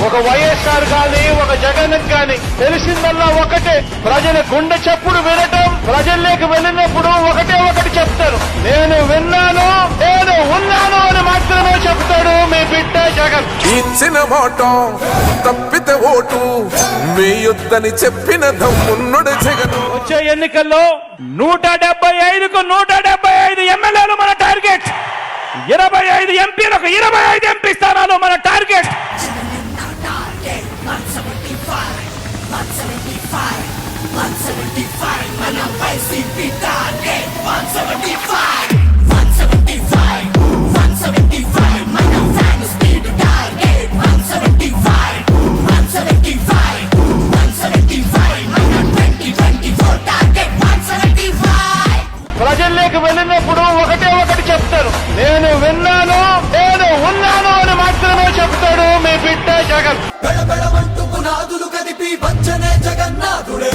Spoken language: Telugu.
ఒక వైఎస్ఆర్ గాని ఒక జగన్ గాని తెలిసిందల్లా ఒకటే, ప్రజల గుండె చప్పుడు వినటం, ప్రజల్లోకి వెళ్ళినప్పుడు ఒకటి చెప్తారు, నేను విన్నాను, నేను ఉన్నాను అని మాత్రమే చెప్తాడు మీ బిడ్డ జగన్. ఇచ్చిన మాట తప్పితే ఓటు వేయొద్దని చెప్పిన దమ్మున్నడు జగన్. వచ్చే ఎన్నికల్లో 175కు 175 ఎమ్మెల్యేలు మన టార్గెట్, 25 ఎంపీలకు 25 ఎంపీ స్థానాలు మన టార్గెట్. ప్రజల్లోకి వెళ్ళినప్పుడు ఒకటి చెప్తారు, నేను విన్నాను, నేను ఉన్నాను అని మాత్రమే చెప్తాడు మీ బిడ్డ జగన్. గడబడమంటూ పునాదులు కదిపి వచ్చనే జగన్నాథుడే.